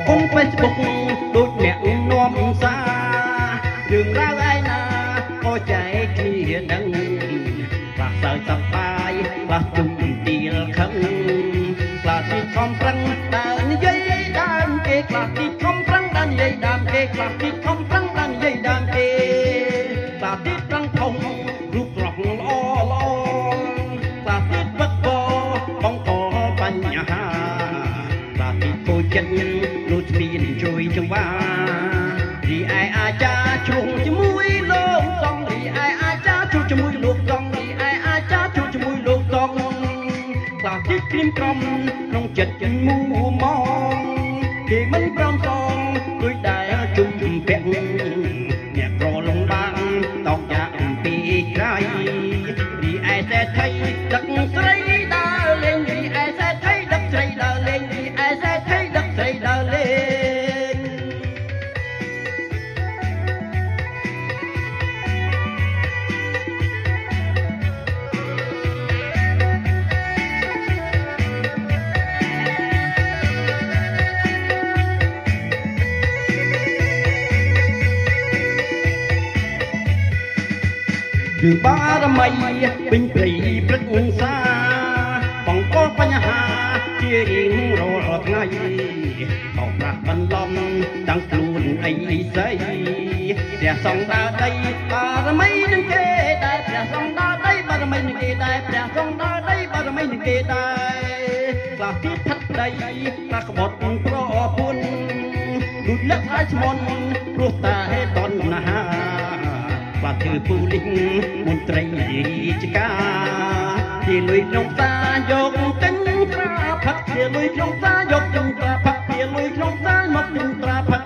គុណ Facebook ដូចអ្នកនាំសាររឿងរ៉ាវឯណាក៏ចែកគ្នាដឹងខ្លះសើចសប្បាយខ្លះជុំទៀលខឹងខ្លះទីខំប្រឹងដើរនិយាយដើមគេខ្លះទីខំប្រឹងដើរនិយាយដើមគេខ្លះទីខំប្រឹងដើរនិយាយដើមគេខ្លះទីប្រឹងធំរូបរកល្អល្អខ្លះទីវឹកវរបង្កបញ្ហាខ្លះទីគួចចិត្តលួចស្មានជួយចង្វារីឯអាចារ្យជ្រុងជាមួយលោកសំរីឯអាចារ្យជួបជាមួយលោកសំរីឯអាចារ្យជួបជាមួយលោកសំខ្លះទីក្រៀមក្រំក្នុងចិត្តមូម៉ងគេមិនព្រមសងដូចដែលជុំពាក់អ្នកប្រលងបានតោកយ៉ាអំពីក្រៃរីឯសេដ្ឋីដឹកស្រីដើរលេងរីឯសេដ្ឋីដឹកស្រីដើរលេងរីឯសេដ្ឋីដឹកស្រីដើរលេងរឿងបារមីពេញព្រៃព្រឹកសាបង្កបញ្ហាជារៀងរាល់ថ្ងៃបោកប្រាស់បន្លំតាំងខ្លួនអីស្អីព្រះសង្ឃដើរដីបារមីនឹងគេដែរព្រះសង្ឃដើរដីបារមីនឹងគេដែរព្រះសង្ឃដើរដីបារមីនឹងគេដែរខ្លះទៀតថាត់ដីខ្លះក្បត់ប្រពន្ធដូចលឹកហើយស្មន់ព្រោះតែតណ្ហាបាត់ធ្វើពូលីងមន្ត្រីរាជការជាលុយក្នុងតាយកទិញត្រាផឹកជាលុយក្នុងតាយកទិញត្រាផឹកជាលុយក្នុងតាមកទិញត្រាផឹក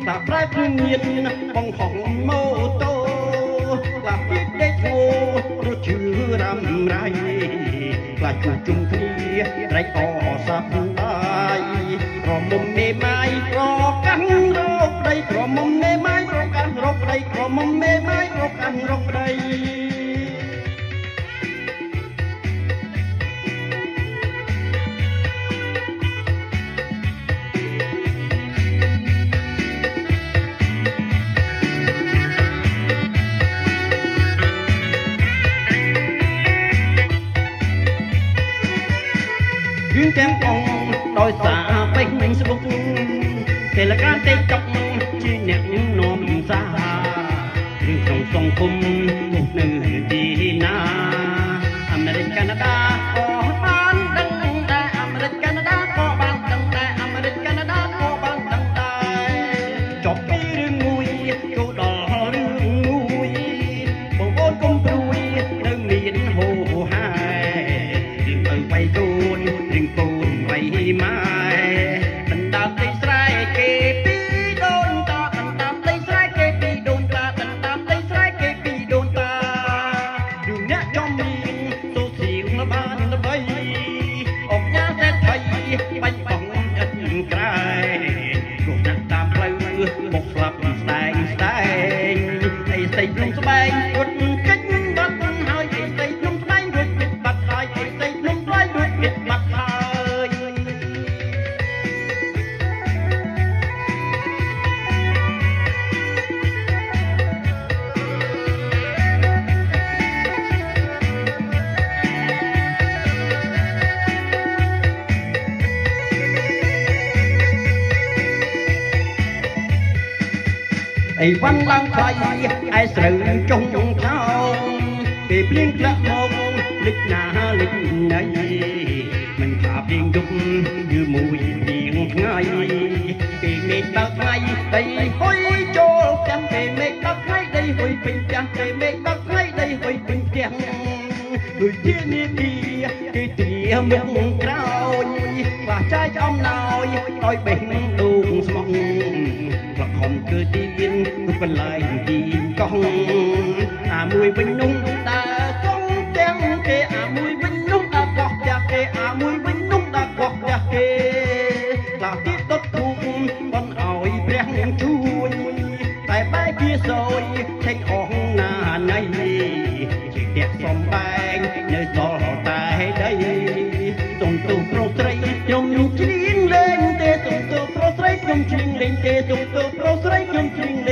តាប្រែព្រឹងញៀនបងហងម៉ូតូខ្លះពីដេកឈោរត់ជឿរំរៃខ្លះជួបជុំគ្នាត្រេកអរសប្បាយក្រមុំមេម៉ាយរកាន់រកដីក្រមុំមេម៉ាយរកាន់រកដីក្រមុំមេម៉ាយរកាន់រកដីរឿងទាំងបងដោយសារពេញស្បុកគេលកានទេចុកជាអ្នកនាំសាររឿងក្នុងសង្គមមុខនៅទីណាអាមេរិកកាណាដាក៏បានដឹងដែរអាមេរិកកាណាដាក៏បានដឹងដែរអាមេរិកកាណាដាក៏បានដឹងដែរចប់ពីរឿងមួយចូលដល់រឿងមួយបងប្អូនកុំព្រួយនៅមានហូហារឿងទៅបៃកូនរឿងកូនបៃម៉ែដណ្ដើមទីស្រែគេពីដូនតាដណ្ដើមទីស្រែគេពីដូនតាដណ្ដើមទីស្រែគេពីដូនតារឿងអ្នកចំមានសូសៀងបានល្បីអុកញ៉ាសេដ្ឋីបាញ់បងឥតក្រែគ្រោះណាស់តាមផ្លូវមកស្លាប់ស្ដែងស្ដែងអីស្អីភ្នំស្បែងរត់កិច្ចបាត់ហើយអីស្អីភ្នំស្បែងរត់កិច្ចបាត់ហើយអីស្អីភ្នំស្បែងរត់កិច្ចបាត់ហើយអីវ៉ាន់ឡើងថ្លៃឯស្រូវចុងថោងពេលភ្លៀងធ្លាក់មកលិចណាលិចណីមិនថាភ្លៀងយប់ឬមួយភ្លៀងថ្ងៃពេលមេឃបើកថ្ងៃដីហុយចូលផ្ទះពេលមេឃបើកថ្ងៃដីហុយពេញផ្ទះពេលមេឃបើកថ្ងៃដីហុយពេញផ្ទះដូចជានាគីគេត្រៀមមុខក្រោយខ្លះចាយអំណោយឲ្យបេះដូងស្មោះខ្លះខំគឺទីវិញបន្លែងទីកោះអាមួយវិញនោះដើរកងទាំងគេអាមួយវិញនោះដើរកោះផ្ទះគេអាមួយវិញនោះដើរកោះផ្ទះគេខ្លះទៀតដុតធូបបន់ឲ្យព្រះជួយតែបែកជាសយឆេញអស់ណាណៃជាផ្ទះសំបែងនៅសល់តែដីសុំទូប្រុសស្រីខ្ញុំច្រៀងលេងទេសុំទូ ជុំជ្រៀង